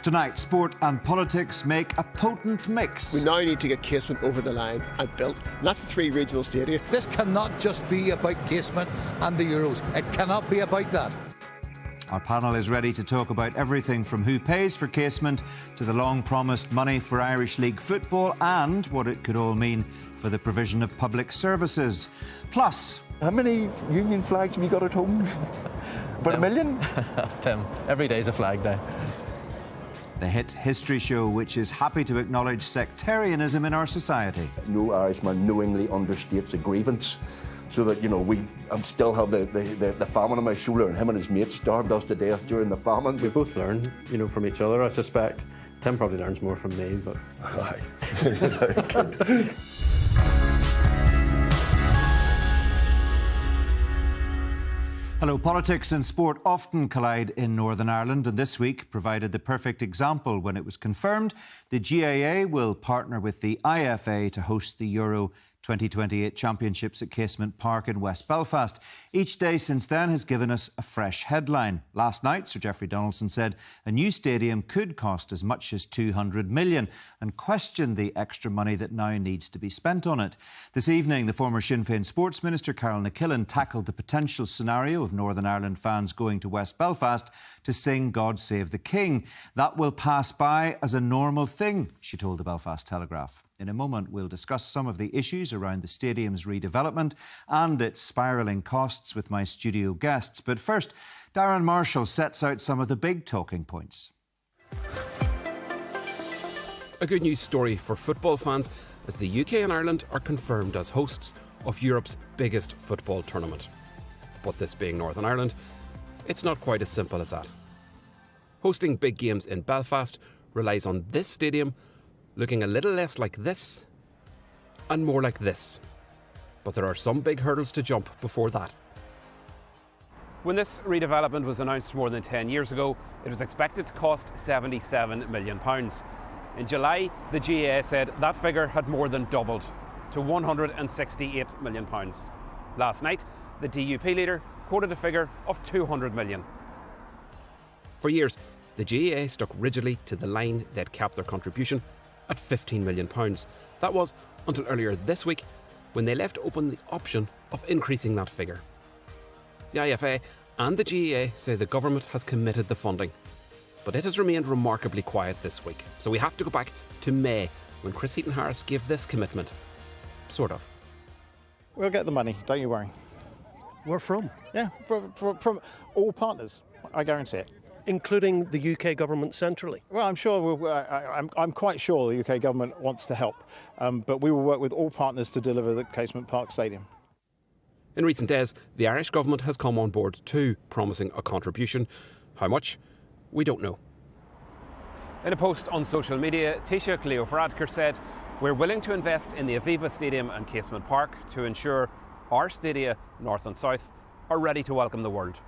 Tonight, sport and politics make a potent mix. We now need to get Casement over the line and built. And that's the 3 regional stadia. This cannot just be about Casement and the Euros. It cannot be about that. Our panel is ready to talk about everything from who pays for Casement to the long-promised money for Irish League football and what it could all mean for the provision of public services. Plus... How many Union flags have you got at home? About 1 million? Tim, every day's a flag day. The hit history show, which is happy to acknowledge sectarianism in our society. No Irishman knowingly understates a grievance, so that, you know, I still have the famine on my shoulder, and him and his mates starved us to death during the famine. We both learn, you know, from each other, I suspect. Tim probably learns more from me, but... Aye. Very good. Hello. Politics and sport often collide in Northern Ireland, and this week provided the perfect example when it was confirmed the GAA will partner with the IFA to host the Euro 2028 Championships at Casement Park in West Belfast. Each day since then has given us a fresh headline. Last night, Sir Geoffrey Donaldson said a new stadium could cost as much as $200 million and questioned the extra money that now needs to be spent on it. This evening, the former Sinn Féin Sports Minister Carol McKillen tackled the potential scenario of Northern Ireland fans going to West Belfast to sing God Save the King. That will pass by as a normal thing, she told the Belfast Telegraph. In a moment, we'll discuss some of the issues around the stadium's redevelopment and its spiralling costs with my studio guests. But first, Darren Marshall sets out some of the big talking points. A good news story for football fans as the UK and Ireland are confirmed as hosts of Europe's biggest football tournament. But this being Northern Ireland, it's not quite as simple as that. Hosting big games in Belfast relies on this stadium looking a little less like this and more like this. But there are some big hurdles to jump before that. When this redevelopment was announced more than 10 years ago, it was expected to cost £77 million. In July, the GAA said that figure had more than doubled to £168 million. Last night, the DUP leader quoted a figure of £200 million. For years, the GAA stuck rigidly to the line they'd capped their contribution at £15 million. That was until earlier this week when they left open the option of increasing that figure. The IFA and the GAA say the government has committed the funding, but it has remained remarkably quiet this week. So we have to go back to May when Chris Heaton-Harris gave this commitment. Sort of. We'll get the money, don't you worry. Where from? Yeah, from all partners, I guarantee it. Including the UK government centrally? Well, I'm sure, I'm quite sure the UK government wants to help, but we will work with all partners to deliver the Casement Park Stadium. In recent days, the Irish government has come on board too, promising a contribution. How much? We don't know. In a post on social media, Taoiseach Leo Varadkar said, "We're willing to invest in the Aviva Stadium and Casement Park to ensure our stadia, north and south, are ready to welcome the world."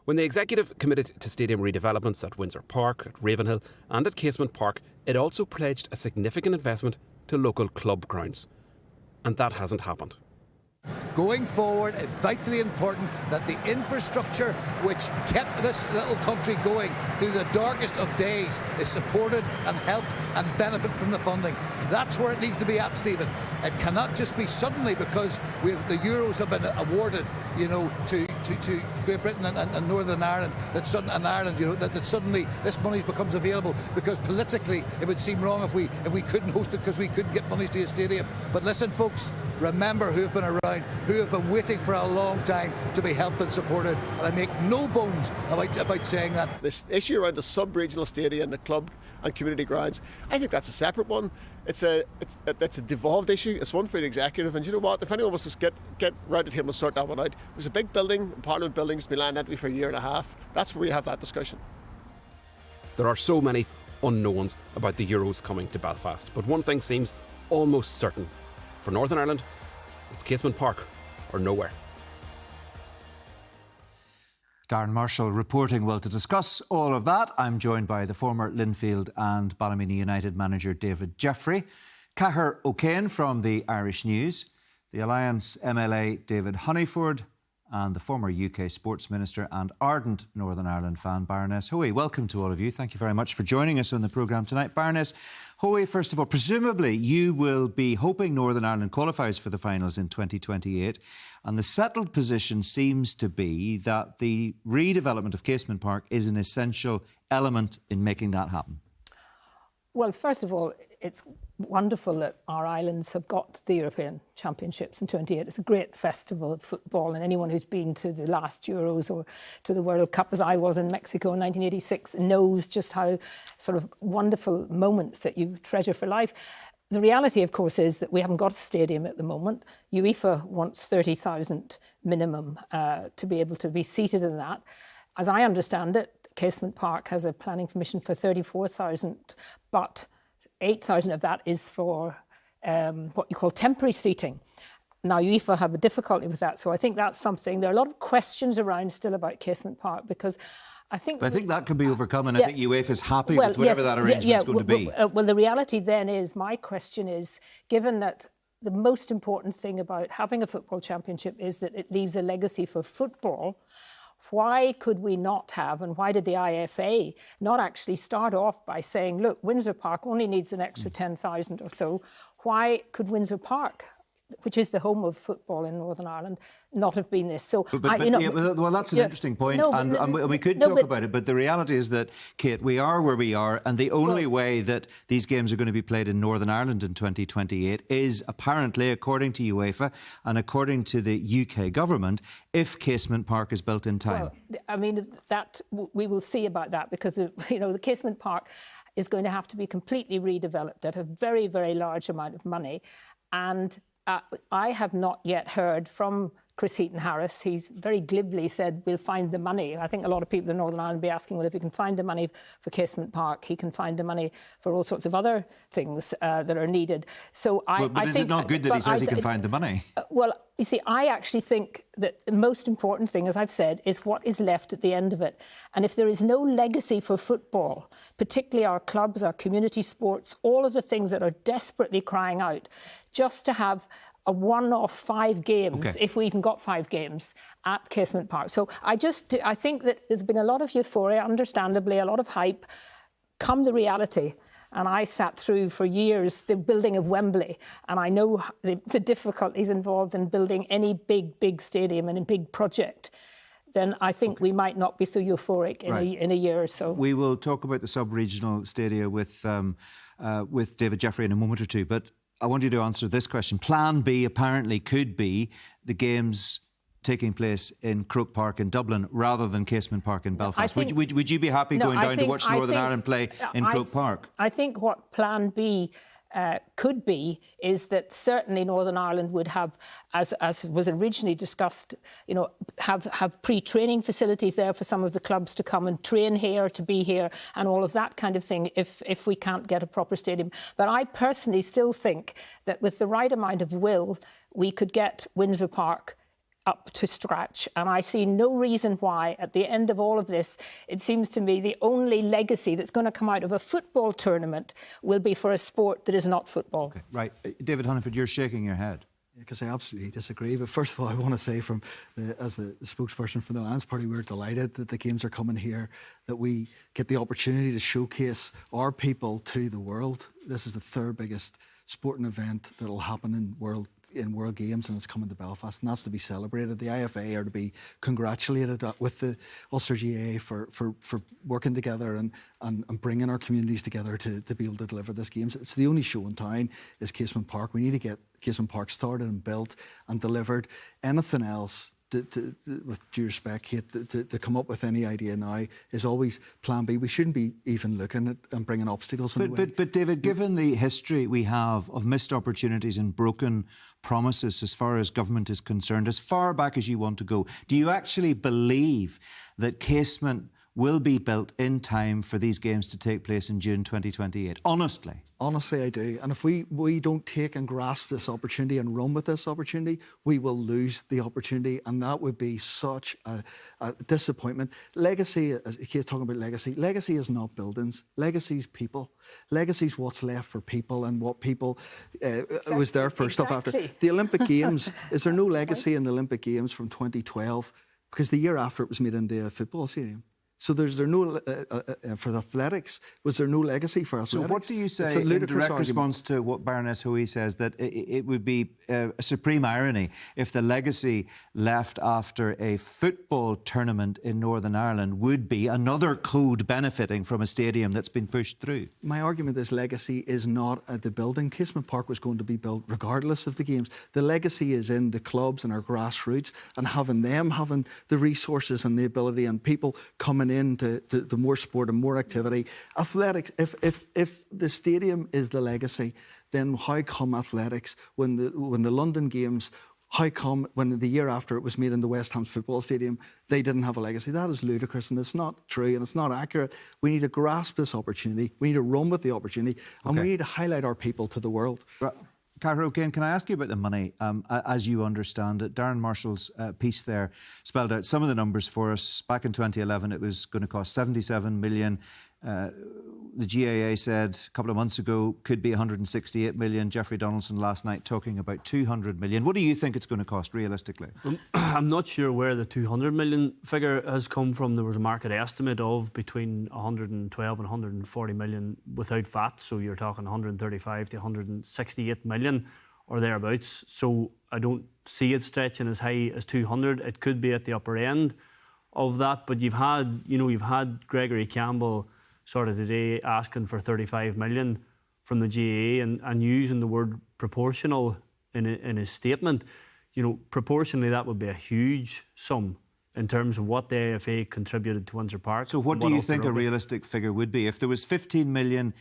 When the executive committed to stadium redevelopments at Windsor Park, at Ravenhill and at Casement Park, it also pledged a significant investment to local club grounds. And that hasn't happened. Going forward, it's vitally important that the infrastructure which kept this little country going through the darkest of days is supported and helped and benefit from the funding. That's where it needs to be at, Stephen. It cannot just be suddenly because the Euros have been awarded, you know, to Great Britain and Northern Ireland, that suddenly this money becomes available, because politically it would seem wrong if we couldn't host it because we couldn't get money to a stadium. But listen, folks, remember who have been around, who have been waiting for a long time to be helped and supported, and I make no bones about saying that. This issue around the sub-regional stadia and the club and community grounds, I think that's a separate one. It's a devolved issue. It's one for the executive, and you know what? If anyone wants to get round to him and sort that one out, there's a big building, Parliament building's been lying empty for a year and a half. That's where we have that discussion. There are so many unknowns about the Euros coming to Belfast, but one thing seems almost certain. For Northern Ireland, it's Casement Park or nowhere. Darren Marshall reporting. Well, to discuss all of that, I'm joined by the former Linfield and Ballymena United manager David Jeffrey, Cahir O'Kane from the Irish News, the Alliance MLA David Honeyford, and the former UK Sports Minister and ardent Northern Ireland fan, Baroness Hoey. Welcome to all of you. Thank you very much for joining us on the programme tonight. Baroness Hoey, first of all, presumably you will be hoping Northern Ireland qualifies for the finals in 2028, and the settled position seems to be that the redevelopment of Casement Park is an essential element in making that happen. Well, first of all, it's wonderful that our islands have got the European Championships in 28. It's a great festival of football, and anyone who's been to the last Euros or to the World Cup, as I was in Mexico in 1986, knows just how sort of wonderful moments that you treasure for life. The reality, of course, is that we haven't got a stadium at the moment. UEFA wants 30,000 minimum to be able to be seated in that. As I understand it, Casement Park has a planning permission for 34,000, but 8,000 of that is for what you call temporary seating. Now, UEFA have a difficulty with that, so I think that's something. There are a lot of questions around still about Casement Park, because I think that can be overcome, and I think UEFA is happy with whatever that arrangement's going to be. Well, the reality then is, my question is, given that the most important thing about having a football championship is that it leaves a legacy for football, why could we not have, and why did the IFA not actually start off by saying, look, Windsor Park only needs an extra 10,000 or so. Why could Windsor Park, which is the home of football in Northern Ireland, not have been this? So, well, that's an interesting point, and we could talk about it, but the reality is that, Kate, we are where we are, and the only way that these games are going to be played in Northern Ireland in 2028 is, apparently, according to UEFA and according to the UK government, if Casement Park is built in time. Well, I mean, that we will see about that, because the Casement Park is going to have to be completely redeveloped at a very, very large amount of money, and I have not yet heard from Chris Heaton-Harris. He's very glibly said, we'll find the money. I think a lot of people in Northern Ireland will be asking, well, if he can find the money for Casement Park, he can find the money for all sorts of other things that are needed. So I think... Is it not good that he says he can find the money? Well, you see, I actually think that the most important thing, as I've said, is what is left at the end of it. And if there is no legacy for football, particularly our clubs, our community sports, all of the things that are desperately crying out, just to have a one-off 5 games, if we even got 5 games, at Casement Park. So I think that there's been a lot of euphoria, understandably, a lot of hype. Come the reality, and I sat through for years the building of Wembley, and I know the difficulties involved in building any big stadium and a big project. Then I think we might not be so euphoric in a year or so. We will talk about the sub-regional stadia with David Jeffrey in a moment or two, but I want you to answer this question. Plan B apparently could be the games taking place in Croke Park in Dublin rather than Casement Park in Belfast. Would you be happy going down to watch Northern Ireland play in Croke Park? I think what Plan B could be is that certainly Northern Ireland would have, as was originally discussed, have pre-training facilities there for some of the clubs to come and train here, to be here, and all of that kind of thing if we can't get a proper stadium. But I personally still think that with the right amount of will, we could get Windsor Park up to scratch, and I see no reason why at the end of all of this, it seems to me the only legacy that's going to come out of a football tournament will be for a sport that is not football. Okay, right. David Huntingford, you're shaking your head. Because I absolutely disagree. But first of all, I want to say, as the spokesperson for the Lions Party, we're delighted that the games are coming here, that we get the opportunity to showcase our people to the world. This is the 3rd biggest sporting event that will happen in World Games, and it's coming to Belfast, and that's to be celebrated. The IFA are to be congratulated with the Ulster GAA for working together and bringing our communities together to be able to deliver this games. It's the only show in town is Casement Park. We need to get Casement Park started and built and delivered. Anything else, with due respect, Kate, to come up with any idea now is always Plan B. We shouldn't be even looking at and bringing obstacles in the way. But David, given the history we have of missed opportunities and broken promises as far as government is concerned, as far back as you want to go, do you actually believe that Casement will be built in time for these games to take place in June 2028? Honestly. Honestly, I do. And if we don't take and grasp this opportunity and run with this opportunity, we will lose the opportunity. And that would be such a disappointment. Legacy, as Kate's talking about legacy is not buildings. Legacy is people. Legacy is what's left for people and what people was there for stuff after. The Olympic Games, is there no legacy in the Olympic Games from 2012? Because the year after it was made into a football stadium. So there's there no for the athletics? Was there no legacy for athletics? So what do you say in direct response to what Baroness Hoey says, that it would be a supreme irony if the legacy left after a football tournament in Northern Ireland would be another code benefiting from a stadium that's been pushed through? My argument is legacy is not at the building. Casement Park was going to be built regardless of the games. The legacy is in the clubs and our grassroots, and having the resources and the ability and people coming into the more sport and more activity. Athletics, if the stadium is the legacy, then how come athletics, when the London Games, how come when the year after it was made in the West Ham's football stadium, they didn't have a legacy? That is ludicrous, and it's not true, and it's not accurate. We need to grasp this opportunity. We need to run with the opportunity, and we need to highlight our people to the world. Right. Cara O'Kane, can I ask you about the money, as you understand it? Darren Marshall's piece there spelled out some of the numbers for us. Back in 2011, it was going to cost 77 million. The GAA said a couple of months ago could be 168 million. Jeffrey Donaldson last night talking about 200 million. What do you think it's going to cost realistically? I'm not sure where the 200 million figure has come from. There was a market estimate of between 112 and 140 million without VAT. So you're talking 135 to 168 million or thereabouts. So I don't see it stretching as high as 200. It could be at the upper end of that. But you've had Gregory Campbell sort of today asking for 35 million from the GAA and using the word proportional in his statement. Proportionally that would be a huge sum in terms of what the AFA contributed to Windsor Park. So what do you think a realistic figure would be? If there was 15 million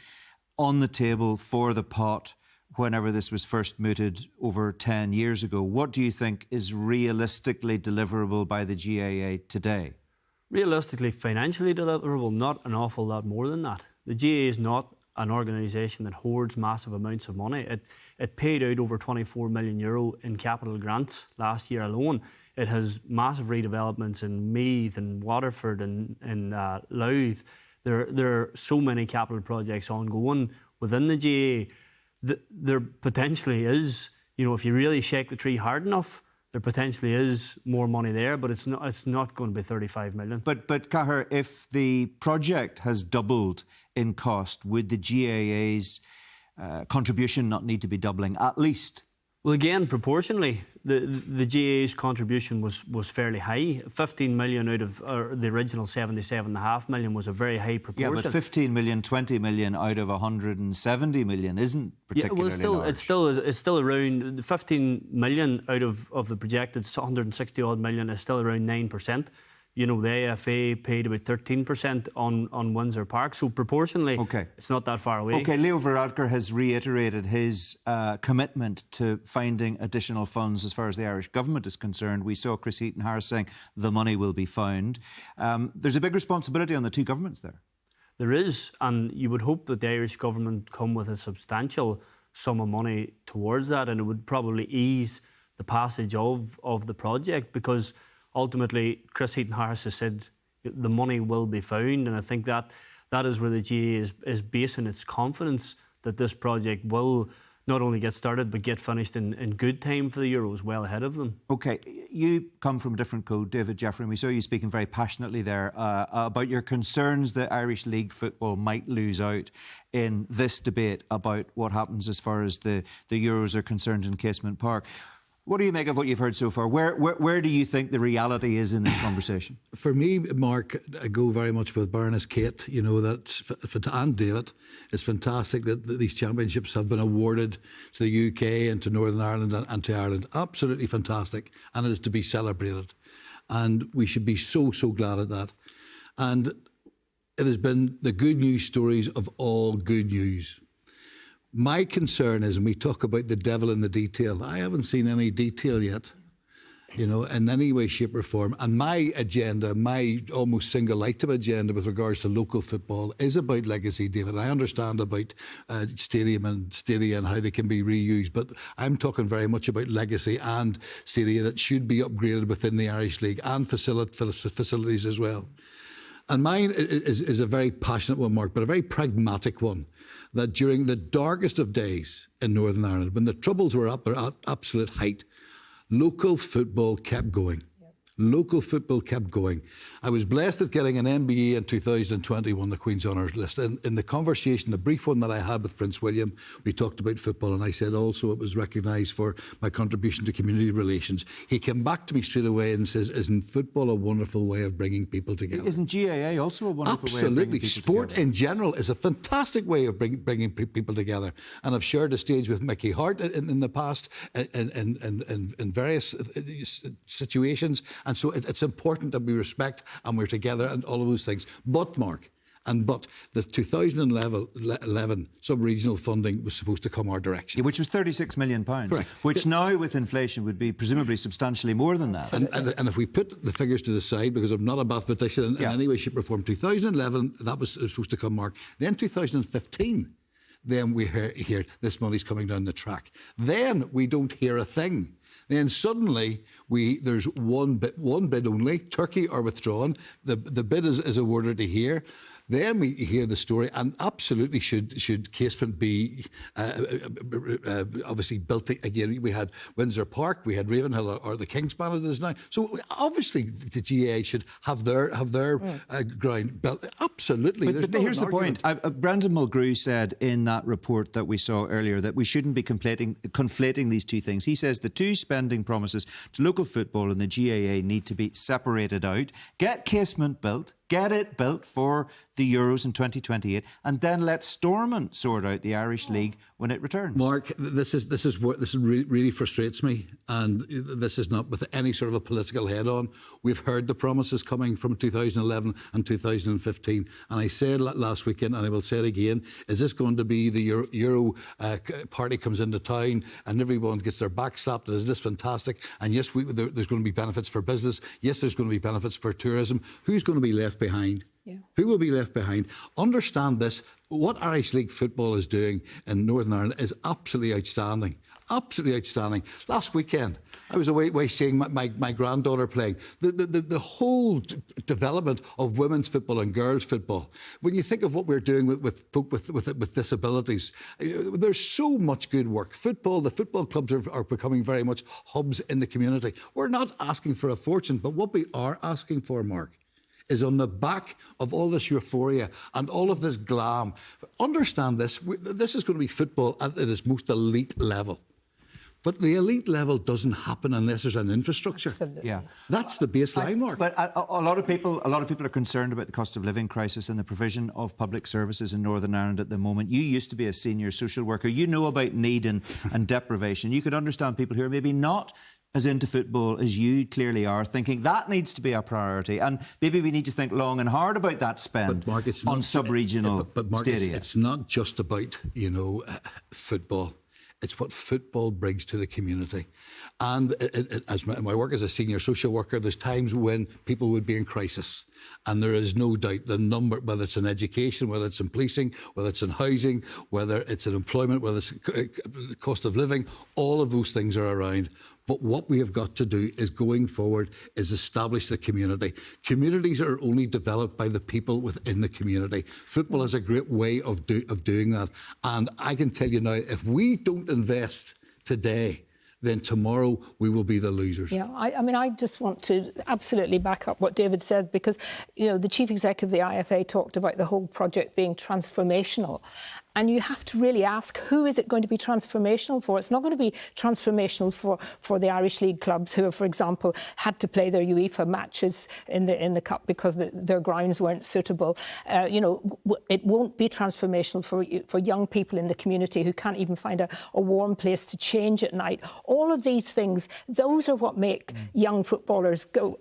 on the table for the pot whenever this was first mooted over 10 years ago, what do you think is realistically deliverable by the GAA today? Realistically, financially deliverable, not an awful lot more than that. The GAA is not an organisation that hoards massive amounts of money. It paid out over 24 million euro in capital grants last year alone. It has massive redevelopments in Meath and Waterford and Louth. There are so many capital projects ongoing within the GAA. There potentially is, if you really shake the tree hard enough, there potentially is more money there, but it's not going to be 35 million. But Cahir, if the project has doubled in cost, would the GAA's contribution not need to be doubling at least? Well, again, proportionally, the GAA's contribution was fairly high. 15 million out of the original 77.5 million was a very high proportion. Yeah, but 15 million, 20 million out of 170 million isn't particularly large. It's still around 15 million out of the projected 160 odd million is still around 9%. The AFA paid about 13% on Windsor Park, so proportionally, it's not that far away. OK, Leo Varadkar has reiterated his commitment to finding additional funds as far as the Irish government is concerned. We saw Chris Heaton-Harris saying the money will be found. There's a big responsibility on the two governments there. There is, and you would hope that the Irish government come with a substantial sum of money towards that, and it would probably ease the passage of the project, because ultimately, Chris Heaton-Harris has said the money will be found, and I think that is where the GAA is basing its confidence that this project will not only get started but get finished in good time for the Euros, well ahead of them. OK, you come from a different code, David Jeffrey, and we saw you speaking very passionately there about your concerns that Irish League football might lose out in this debate about what happens as far as the Euros are concerned in Casement Park. What do you make of what you've heard so far? Where do you think the reality is in this conversation? For me, Mark, I go very much with Baroness Kate, and David. It's fantastic that these championships have been awarded to the UK and to Northern Ireland and to Ireland. Absolutely fantastic. And it is to be celebrated. And we should be so glad at that. And it has been the good news stories of all good news. My concern is, when we talk about the devil in the detail, I haven't seen any detail yet. you know, in any way, shape or form. And my agenda, my almost single item agenda with regards to local football is about legacy, David. I understand about stadium and stadia and how they can be reused, but I'm talking very much about legacy and stadia that should be upgraded within the Irish League and facilities as well. And mine is a very passionate one, Mark, but a very pragmatic one. That during the darkest of days in Northern Ireland, when the troubles were at their absolute height, local football kept going. Local football kept going. I was blessed at getting an MBE in 2021, the Queen's Honours List. In the conversation, the brief one that I had with Prince William, we talked about football, and I said also it was recognised for my contribution to community relations. He came back to me straight away and says, isn't football a wonderful way of bringing people together? Isn't GAA also a wonderful way of bringing people together? Sport in general is a fantastic way of bringing people together. And I've shared a stage with Mickey Hart in the past in various situations. And so it's important that we respect and we're together and all of those things. But, Mark, the 2011 sub-regional funding was supposed to come our direction. Yeah, which was £36 million. Correct. Which now, with inflation, would be presumably substantially more than that. And if we put the figures to the side, because I'm not a mathematician in any way, shape or form, 2011, that was supposed to come, Mark. Then 2015, then we hear this money's coming down the track. Then we don't hear a thing. Then suddenly there's one bid only. Turkey are withdrawn. The bid is awarded to here. Then we hear the story, and absolutely should Casement be obviously built again. We had Windsor Park, we had Ravenhill, or the Kingspan it is now. So obviously the GAA should have their ground built. Absolutely. But here's the point. Brendan Mulgrew said in that report that we saw earlier that we shouldn't be conflating these two things. He says the two spending promises to local football and the GAA need to be separated out. Get Casement built. Get it built for the Euros in 2028, and then let Stormont sort out the Irish League when it returns. Mark, this really frustrates me, and this is not with any sort of a political head-on. We've heard the promises coming from 2011 and 2015, and I said last weekend, and I will say it again: is this going to be the Euro party comes into town and everyone gets their back slapped? Is this fantastic? And yes, there's going to be benefits for business. Yes, there's going to be benefits for tourism. Who's going to be left behind? Yeah. Who will be left behind? Understand this. What Irish League football is doing in Northern Ireland is absolutely outstanding. Absolutely outstanding. Last weekend, I was away seeing my granddaughter playing. The whole development of women's football and girls' football. When you think of what we're doing with folk with disabilities, there's so much good work. The football clubs are becoming very much hubs in the community. We're not asking for a fortune, but what we are asking for, Mark, is on the back of all this euphoria and all of this glam. Understand this. This is going to be football at its most elite level. But the elite level doesn't happen unless there's an infrastructure. Absolutely. Yeah, that's the baseline, Mark. But a lot of people are concerned about the cost of living crisis and the provision of public services in Northern Ireland at the moment. You used to be a senior social worker. You know about need and deprivation. You could understand people who are maybe not as into football as you clearly are, thinking that needs to be our priority, and maybe we need to think long and hard about that spend on sub-regional stadia. It's not just about football. It's what football brings to the community. And as my work as a senior social worker, there's times when people would be in crisis. And there is no doubt the number, whether it's in education, whether it's in policing, whether it's in housing, whether it's in employment, whether it's cost of living, all of those things are around. But what we have got to do is, going forward, is establish the community. Communities are only developed by the people within the community. Football is a great way of doing that. And I can tell you now, if we don't invest today, then tomorrow we will be the losers. Yeah, I just want to absolutely back up what David says, because, the chief executive of the IFA talked about the whole project being transformational. And you have to really ask, who is it going to be transformational for? It's not going to be transformational for the Irish League clubs who have, for example, had to play their UEFA matches in the Cup because their grounds weren't suitable. It won't be transformational for young people in the community who can't even find a warm place to change at night. All of these things, those are what make young footballers go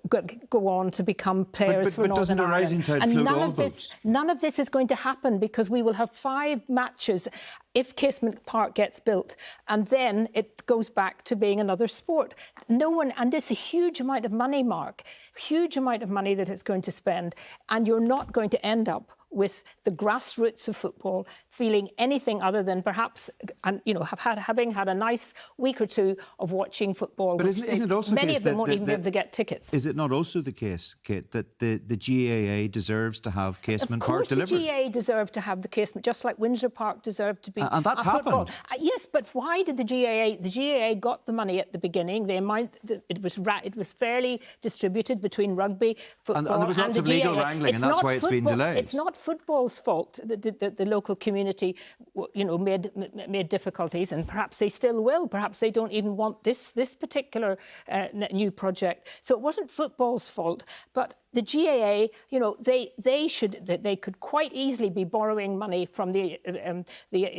on to become players for Northern Ireland. But doesn't a rising tide float all boats? None of this is going to happen because we will have 5 matches if Casement Park gets built, and then it goes back to being another sport. No one, and this is a huge amount of money, Mark, huge amount of money that it's going to spend, and you're not going to end up with the grassroots of football feeling anything other than perhaps, and you know, having had a nice week or two of watching football. But isn't it also many the case of them that, won't even be able to get tickets? Is it not also the case, Kate, that the GAA deserves to have Casement Park delivered? Of course, the GAA deserved to have the Casement, just like Windsor Park deserved to be. And that's football. happened. Yes, but why did the GAA? The GAA got the money at the beginning. The amount it was fairly distributed between rugby, football, and there was lots of legal wrangling, and that's why it's been delayed. It's not football's fault that the local community, you know, made difficulties, and perhaps they still will. Perhaps they don't even want this particular new project. So it wasn't football's fault, but the GAA, you know, they could quite easily be borrowing money from the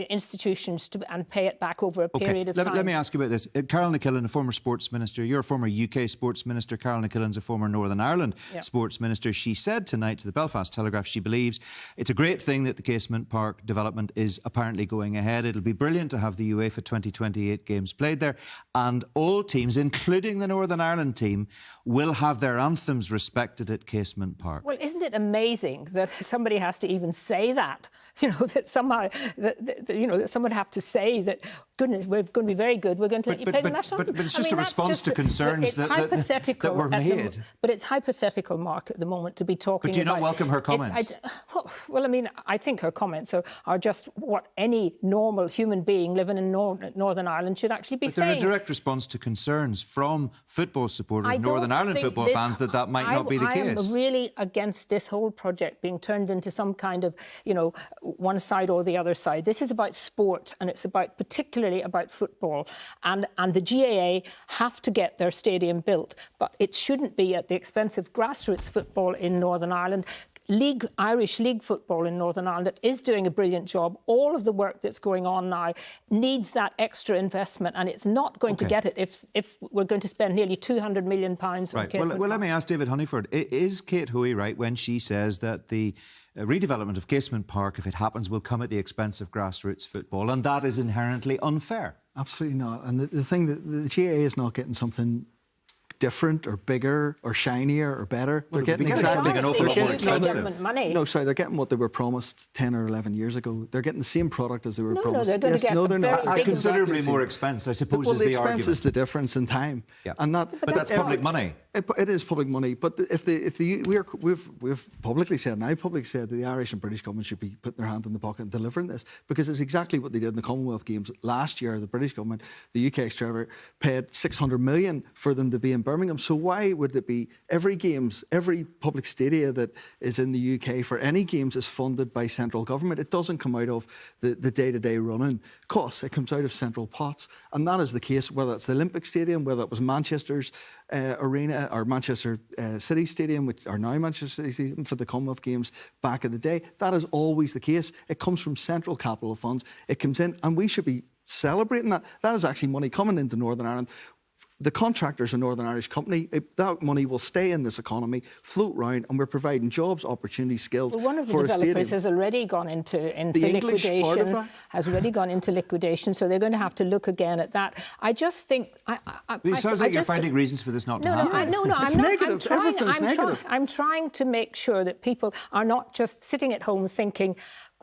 institutions and pay it back over a period of time. Let me ask you about this. Carol McKillen, a former sports minister, you're a former UK sports minister. Carol McKillen's a former Northern Ireland sports minister. She said tonight to the Belfast Telegraph she believes it's a great thing that the Casement Park development is apparently going ahead. It'll be brilliant to have the UEFA 2028 games played there, and all teams, including the Northern Ireland team, will have their anthems respected at Casement Park. Well, isn't it amazing that somebody has to even say that? You know, that somehow, that someone have to say that, goodness, we're going to be very good, we're going to let you play the national anthem. But it's just a response to concerns that were made. But it's hypothetical, Mark, at the moment, to be talking about... But do you not welcome her comments? Well, I mean, I think her comments are just what any normal human being living in Northern Ireland should actually be saying. But they're a direct response to concerns from football supporters, Northern Ireland football fans, that might not be the case. I am really against this whole project being turned into some kind of, you know, one side or the other side. This is about sport, and it's about particularly about football. And the GAA have to get their stadium built, but it shouldn't be at the expense of grassroots football in Northern Ireland. Irish League football in Northern Ireland that is doing a brilliant job. All of the work that's going on now needs that extra investment, and it's not going to get it if we're going to spend nearly £200 million on Casement. Well, let me ask David Honeyford. Is Kate Hoey right when she says that the redevelopment of Casement Park, if it happens, will come at the expense of grassroots football, and that is inherently unfair? Absolutely not. And the thing that the GAA is not getting something different or bigger or shinier or better. Well, they're getting exactly an awful lot more expensive. No, sorry, they're getting what they were promised 10 or 11 years ago. They're getting the same product as they were promised. No, they're going to get they're not. At considerably more expense, I suppose, is the argument. Well, the expense is the difference in time. Yeah. And but that's public money. It is public money, but we've publicly said, and I publicly said that the Irish and British government should be putting their hand in the pocket and delivering this, because it's exactly what they did in the Commonwealth Games last year. The British government, the UK exchequer, paid 600 million for them to be in Birmingham. So why would it be every public stadia that is in the UK for any games is funded by central government? It doesn't come out of the day-to-day running costs. It comes out of central pots, and that is the case whether it's the Olympic Stadium, whether it was Manchester's arena or Manchester City Stadium, which are now Manchester City Stadium for the Commonwealth Games back in the day. That is always the case. It comes from central capital funds. It comes in, and we should be celebrating that. That is actually money coming into Northern Ireland. The contractors, a Northern Irish company, that money will stay in this economy, float round, and we're providing jobs, opportunities, skills for a stadium. One of the developers has already gone into liquidation. Has already gone into liquidation, so they're going to have to look again at that. I just think. It sounds like you're finding reasons for this not to happen. No, it's I'm not. Negative. Everything's negative. I'm trying to make sure that people are not just sitting at home thinking,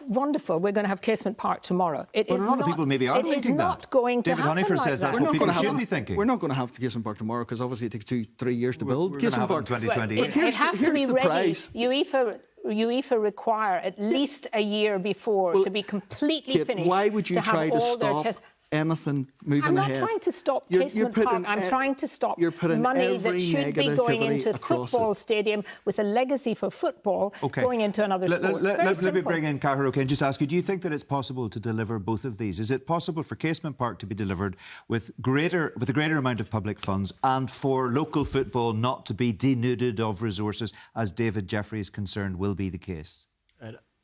wonderful, we're going to have Casement Park tomorrow. A lot of people maybe are thinking that. It is not going to happen. David Honeyford says that's what people should be thinking. We're not going to have Casement Park tomorrow because obviously it takes 2-3 years to build. We're going to have it in 2028. It has to be ready. UEFA require at least a year before to be completely finished. Why would you try to stop anything moving ahead? I'm not trying to stop Casement Park. I'm trying to stop money that should be going into football stadium with a legacy for football going into another sport. Let me bring in Cara O'Kane and just ask you, do you think that it's possible to deliver both of these? Is it possible for Casement Park to be delivered with a greater amount of public funds and for local football not to be denuded of resources, as David Jeffrey is concerned will be the case?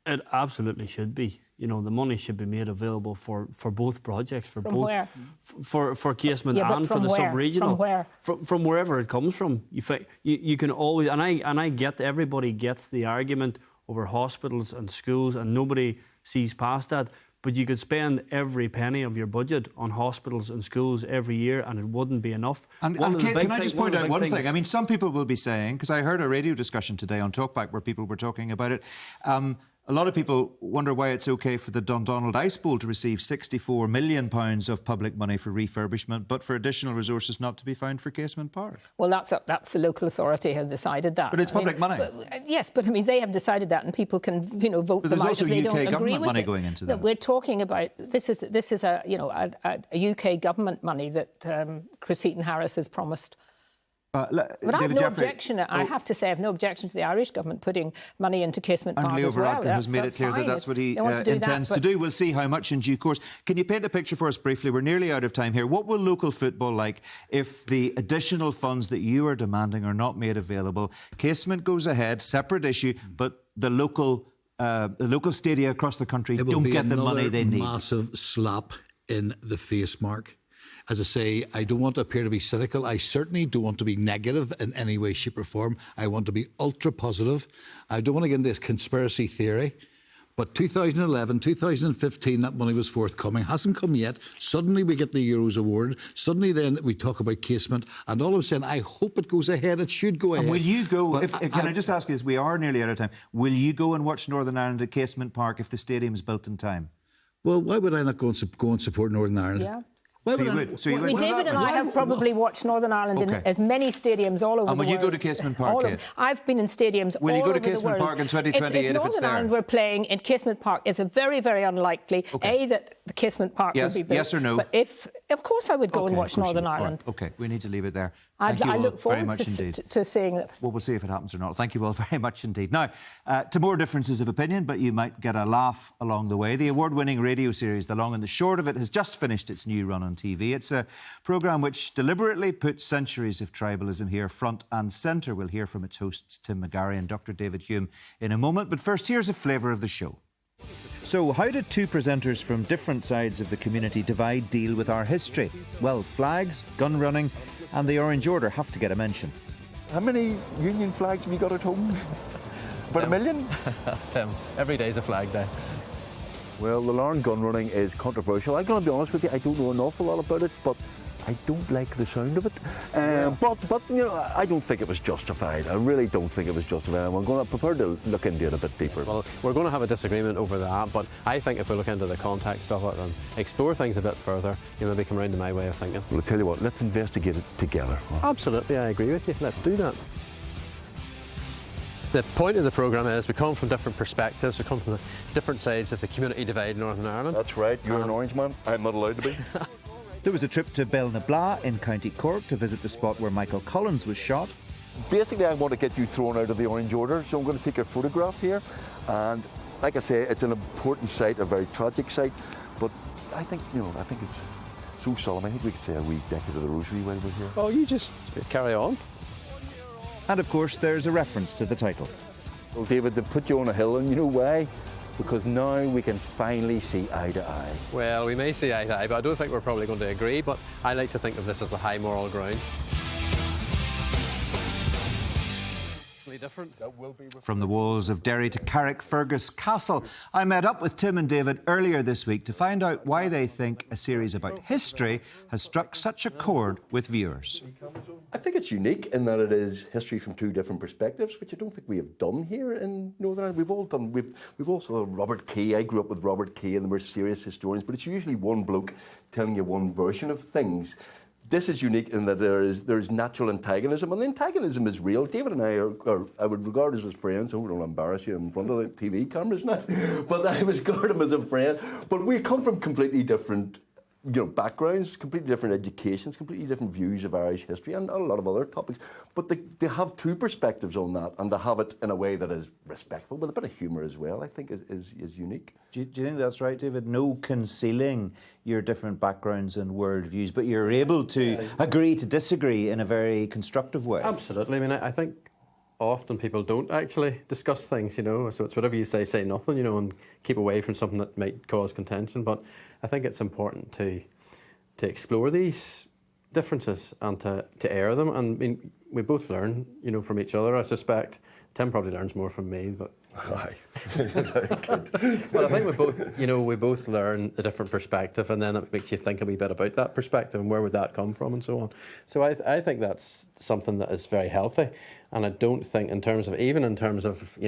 It absolutely should be. You know, the money should be made available for both projects, for Casement and for the sub-regional. From where? From wherever it comes from. You can always, and I get everybody gets the argument over hospitals and schools, and nobody sees past that. but you could spend every penny of your budget on hospitals and schools every year and it wouldn't be enough. And Kate, can I just point out one thing? I mean, some people will be saying, because I heard a radio discussion today on Talkback where people were talking about it, a lot of people wonder why it's OK for the Dundonald Ice Bowl to receive £64 million of public money for refurbishment, but for additional resources not to be found for Casement Park. Well, that's the local authority has decided that. But it's public money. Yes, but I mean, they have decided that, and people can, vote them out if they don't agree with it. But there's also UK government money going into that. We're talking about this is a UK government money that Chris Heaton-Harris has promised. But I have no objection. I have to say, I have no objection to the Irish government putting money into Casement Park as well. And Leo Varadkar has made it clear that that's what he intends to do. We'll see how much in due course. Can you paint a picture for us briefly? We're nearly out of time here. What will local football like if the additional funds that you are demanding are not made available? Casement goes ahead, separate issue, but the local stadia across the country don't get the money they need. Massive slap in the face, Mark. As I say, I don't want to appear to be cynical. I certainly don't want to be negative in any way, shape or form. I want to be ultra positive. I don't want to get into this conspiracy theory. But 2011, 2015, that money was forthcoming. Hasn't come yet. Suddenly we get the Euros award. Suddenly then we talk about Casement. And all I'm saying, I hope it goes ahead. It should go ahead. And will you go, can I just ask you, as we are nearly out of time, will you go and watch Northern Ireland at Casement Park if the stadium is built in time? Well, why would I not go and support Northern Ireland? Yeah. So you would. David and I have probably watched Northern Ireland in as many stadiums all over the world. And will you go to Casement Park, Kate? I've been in stadiums all over the world. Will you go to Casement Park in 2028 if it's Northern there? Ireland were playing in Casement Park, it's a very, very unlikely, that the Casement Park will be built. Yes or no? But of course I would go and watch Northern Ireland. Right. OK, we need to leave it there. I look forward to seeing that. Well, we'll see if it happens or not. Thank you all very much indeed. Now, to more differences of opinion, but you might get a laugh along the way. The award-winning radio series, The Long and the Short of It, has just finished its new run on TV. It's a programme which deliberately puts centuries of tribalism here front and centre. We'll hear from its hosts, Tim McGarry and Dr David Hume, in a moment. But first, here's a flavour of the show. So, how did two presenters from different sides of the community divide deal with our history? Well, flags, gun running and the Orange Order have to get a mention. How many Union flags have you got at home? About 1 million? Tim, every day's a flag day. Well, the Larne gun running is controversial. I'm going to be honest with you, I don't know an awful lot about it, but I don't like the sound of it. But you know, I don't think it was justified. I really don't think it was justified. I'm going to prepare to look into it a bit deeper. Well, we're going to have a disagreement over that, but I think if we look into the context of it and explore things a bit further, you maybe come round to my way of thinking. Well, I'll tell you what, let's investigate it together. Absolutely, I agree with you. Let's do that. The point of the programme is we come from different perspectives, we come from the different sides of the community divide in Northern Ireland. That's right, you're an orange man, I'm not allowed to be. There was a trip to Belnabla in County Cork to visit the spot where Michael Collins was shot. Basically, I want to get you thrown out of the Orange Order, so I'm going to take a photograph here. And like I say, it's an important site, a very tragic site, but I think it's so solemn. I think we could say a wee decade of the Rosary while we're here. Oh, you just carry on. And of course, there's a reference to the title. Well, David, they put you on a hill, and you know why? Because now we can finally see eye to eye. Well, we may see eye to eye, but I don't think we're probably going to agree, but I like to think of this as the high moral ground. Different. That will be From the walls of Derry to Carrickfergus Castle, I met up with Tim and David earlier this week to find out why they think a series about history has struck such a chord with viewers. I think it's unique in that it is history from two different perspectives, which I don't think we have done here in Northern Ireland. We've also Robert Key. I grew up with Robert Key, and we're serious historians, but it's usually one bloke telling you one version of things. This is unique in that there is natural antagonism, and the antagonism is real. David and I I would regard us as friends. I don't embarrass you in front of the TV cameras now, but I would regard him as a friend. But we come from completely different backgrounds, completely different educations, completely different views of Irish history and a lot of other topics. But they have two perspectives on that, and they have it in a way that is respectful, with a bit of humour as well, I think is unique. Do you think that's right, David? No concealing your different backgrounds and worldviews, but you're able to agree to disagree in a very constructive way. Absolutely. I mean, I think often people don't actually discuss things, so it's whatever you say nothing, and keep away from something that might cause contention. But I think it's important to explore these differences and to air them. And I mean, we both learn, from each other. I suspect Tim probably learns more from me, but. Aye. Very good. Well, I think we both learn a different perspective, and then it makes you think a wee bit about that perspective and where would that come from and so on. So I think that's something that is very healthy, and I don't think in terms of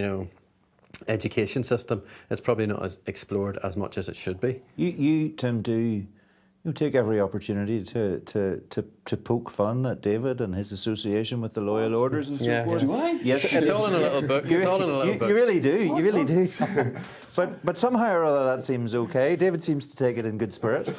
education system, it's probably not as explored as much as it should be. You Tim, do you take every opportunity to poke fun at David and his association with the loyal orders and so forth? Do I? Yes, It's all in a little book. It's all in a little book. You really do. You really do. But somehow or other that seems okay. David seems to take it in good spirit.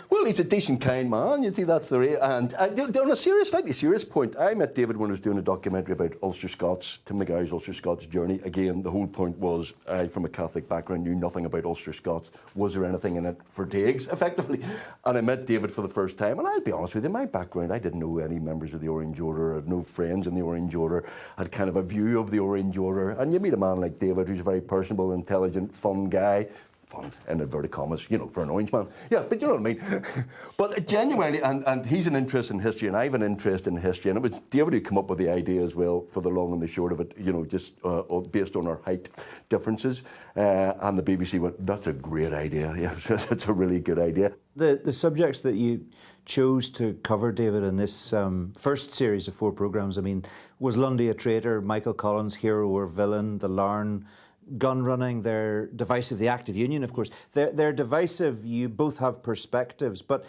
Well, he's a decent, kind man. You see, that's and on a slightly serious point, I met David when I was doing a documentary about Ulster Scots, Tim McGarry's Ulster Scots journey. Again, the whole point was I, from a Catholic background, knew nothing about Ulster Scots. Was there anything in it for Diggs, effectively? And I met David for the first time, and I'll be honest with you, my background, I didn't know any members of the Orange Order, I had no friends in the Orange Order, I had kind of a view of the Orange Order, and you meet a man like David who's a very personable, intelligent, fun guy. Fun, in inverted commas, for an Orange man. Yeah, but you know what I mean. But genuinely, and he's an interest in history, and I have an interest in history, and it was David who came up with the idea as well, for the long and the short of it, just based on our height differences. And the BBC went, that's a great idea. Yeah, that's a really good idea. The subjects that you chose to cover, David, in this first series of 4 programmes, was Lundy a traitor, Michael Collins, hero or villain, the Larne gun running, they're divisive, the Act of Union, of course. They're divisive, you both have perspectives, but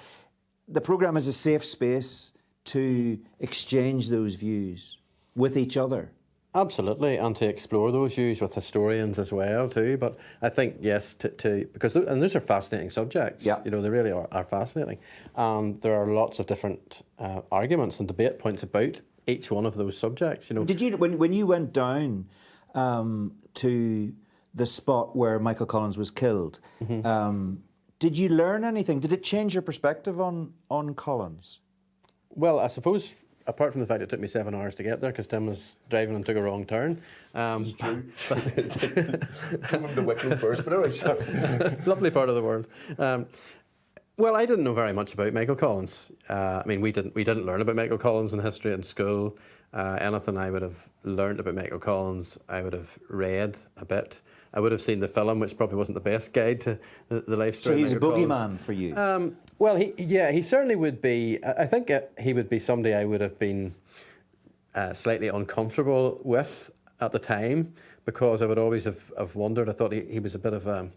the programme is a safe space to exchange those views with each other. Absolutely, and to explore those views with historians as well too. But I think, yes, because those are fascinating subjects. Yeah. They really are fascinating. There are lots of different arguments and debate points about each one of those subjects. Did you, when you went down to the spot where Michael Collins was killed, did you learn anything? Did it change your perspective on Collins? Well, I suppose, apart from the fact it took me 7 hours to get there because Tim was driving and took a wrong turn. It's true. Coming to Wicklow first, but anyway, sorry. Lovely part of the world. Well, I didn't know very much about Michael Collins. We didn't learn about Michael Collins in history in school. Anything I would have learned about Michael Collins, I would have read a bit. I would have seen the film, which probably wasn't the best guide to the life story. So he's of Michael a boogeyman Collins. for you? Well, he certainly would be. I think he would be somebody I would have been slightly uncomfortable with at the time, because I would always have wondered. I thought he was a bit of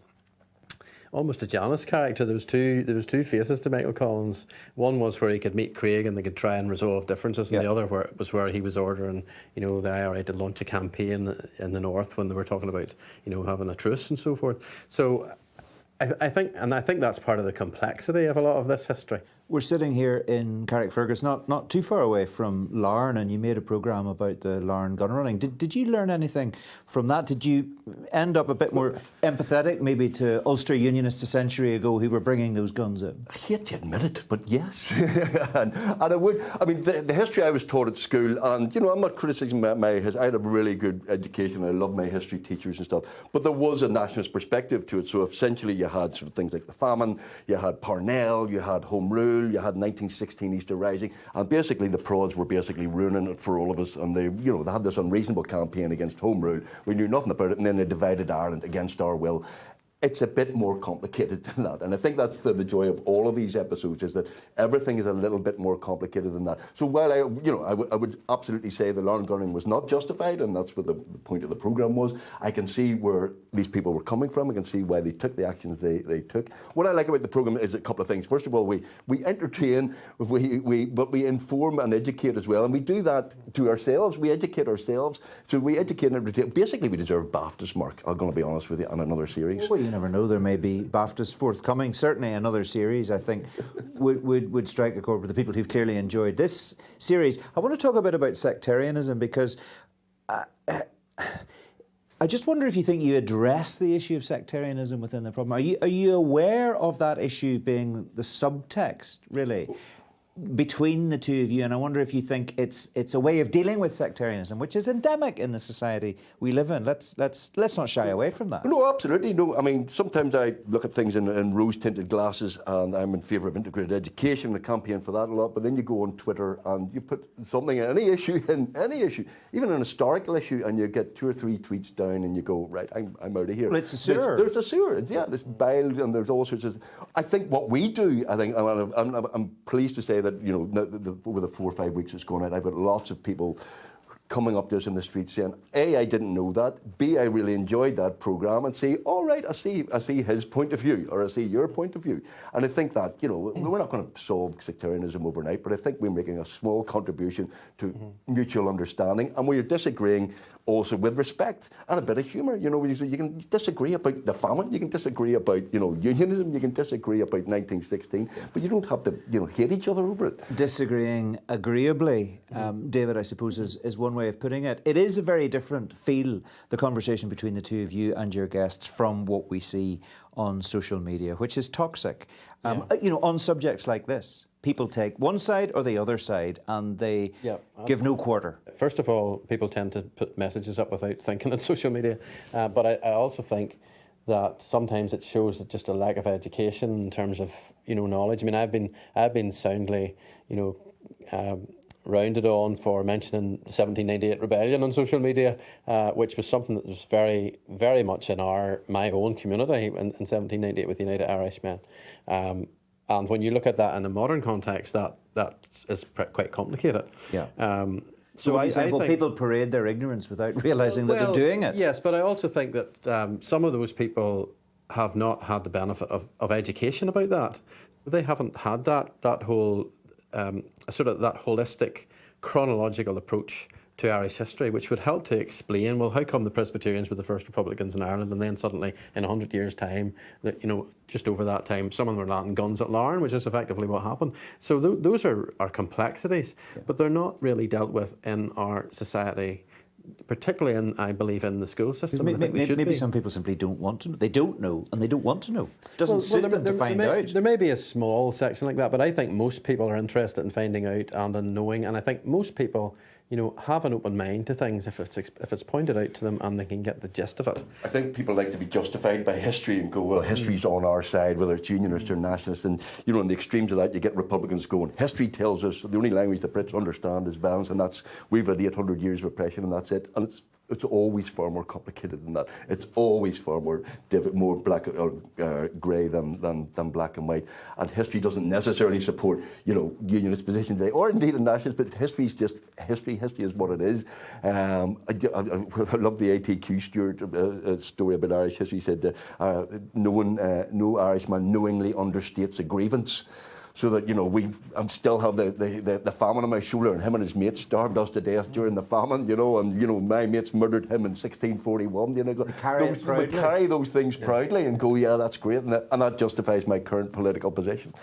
almost a Janus character. There was two faces to Michael Collins. One was where he could meet Craig and they could try and resolve differences, and the other was where he was ordering, the IRA to launch a campaign in the north when they were talking about, having a truce and so forth. So I think that's part of the complexity of a lot of this history. We're sitting here in Carrickfergus, not too far away from Larne, and you made a programme about the Larne gun running. Did you learn anything from that? Did you end up a bit more empathetic, maybe, to Ulster Unionists a century ago who were bringing those guns in? I hate to admit it, but yes. and I would. The history I was taught at school, and I'm not criticising my history. I had a really good education. I loved my history teachers and stuff. But there was a nationalist perspective to it. So essentially, you had sort of things like the famine, you had Parnell, you had Home Rule. You had 1916 Easter Rising, and basically the prods were basically ruining it for all of us. And they had this unreasonable campaign against Home Rule. We knew nothing about it, and then they divided Ireland against our will. It's a bit more complicated than that, and I think that's the joy of all of these episodes, is that everything is a little bit more complicated than that. So while I would absolutely say the Larne gunning was not justified, and that's what the point of the programme was, I can see where these people were coming from. I can see why they took the actions they took. What I like about the programme is a couple of things. First of all, we entertain, but we inform and educate as well, and we do that to ourselves. We educate ourselves, so we educate and entertain. Basically, we deserve BAFTAs, Mark. I'm going to be honest with you, on another series. Well, you never know. There may be BAFTAs forthcoming. Certainly another series, I think, would strike a chord with the people who've clearly enjoyed this series. I want to talk a bit about sectarianism, because I just wonder if you think you address the issue of sectarianism within the problem. Are you aware of that issue being the subtext, really? between the two of you, and I wonder if you think it's a way of dealing with sectarianism, which is endemic in the society we live in. Let's not shy away from that. No, absolutely. No, I mean, sometimes I look at things in rose-tinted glasses, and I'm in favour of integrated education. I campaign for that a lot. But then you go on Twitter and you put something in any issue, even an historical issue, and you get 2 or 3 tweets down, and you go, right, I'm out of here. Well, it's a sewer. There's a sewer. There's bile, and there's all sorts of. I think what we do, I'm pleased to say that, you know, over the 4 or 5 weeks it's gone out, I've got lots of people coming up to us in the street saying, A, I didn't know that, B, I really enjoyed that programme, and C, all right, I see his point of view, or I see your point of view. And I think that, you know, we're not going to solve sectarianism overnight, but I think we're making a small contribution to mutual understanding, and we're disagreeing also with respect and a bit of humour. You know, you can disagree about the famine, you can disagree about, you know, unionism, you can disagree about 1916, but you don't have to, you know, hate each other over it. Disagreeing agreeably, David, I suppose, is one way of putting it. It is a very different feel, the conversation between the two of you and your guests, from what we see on social media, which is toxic. You know, on subjects like this, people take one side or the other side, and they give no quarter. First of all, people tend to put messages up without thinking on social media, but I also think that sometimes it shows just a lack of education in terms of, you know, knowledge. I mean, I've been soundly, you know, rounded on for mentioning the 1798 rebellion on social media, which was something that was very, very much in my own community in 1798 with United Irishmen. And when you look at that in a modern context, that is quite complicated. Yeah. So I think people parade their ignorance without realising that they're doing it. Yes, but I also think that some of those people have not had the benefit of education about that. They haven't had that whole sort of that holistic chronological approach to Irish history, which would help to explain, well, how come the Presbyterians were the first Republicans in Ireland, and then suddenly in 100 years' time, that, you know, just over that time, some of them were landing guns at Larne, which is effectively what happened. So those are complexities, but they're not really dealt with in our society, particularly I believe, in the school system. Maybe some people simply don't want to know. They don't know, and they don't want to know. It doesn't suit them to find out. There may be a small section like that, but I think most people are interested in finding out and in knowing, and I think most people, you know, have an open mind to things if it's pointed out to them and they can get the gist of it. I think people like to be justified by history and go, well, history's on our side, whether it's unionist or nationalist, and, you know, in the extremes of that, you get Republicans going, history tells us the only language the Brits understand is violence, and we've had 800 years of oppression, and that's it. And it's always far more complicated than that. It's always far more black or grey than black and white. And history doesn't necessarily support, you know, unionist positions or indeed a nationalist. But history is just history. History is what it is. I love the A.T.Q. Stewart story about Irish history. He said no Irishman knowingly understates a grievance. So that, you know, I still have the famine on my shoulder, and him and his mates starved us to death during the famine, you know, and, you know, my mates murdered him in 1641. You know, we carry those things proudly and go, yeah, that's great, and that justifies my current political position.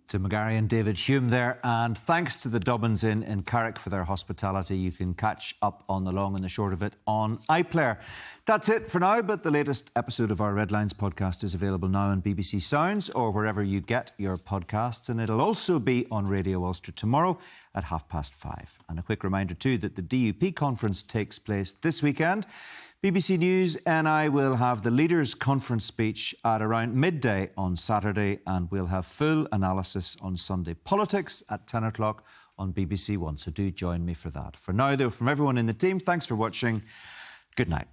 Tim McGarry and David Hume there, and thanks to the Dobbins Inn in Carrick for their hospitality. You can catch up on the long and the short of it on iPlayer. That's it for now, but the latest episode of our Red Lines podcast is available now on BBC Sounds or wherever you get your podcasts, and it'll also be on Radio Ulster tomorrow at 5:30. And a quick reminder too that the DUP conference takes place this weekend. BBC News NI will have the Leaders' Conference speech at around midday on Saturday, and we'll have full analysis on Sunday politics at 10 o'clock on BBC One, so do join me for that. For now, though, from everyone in the team, thanks for watching. Good night.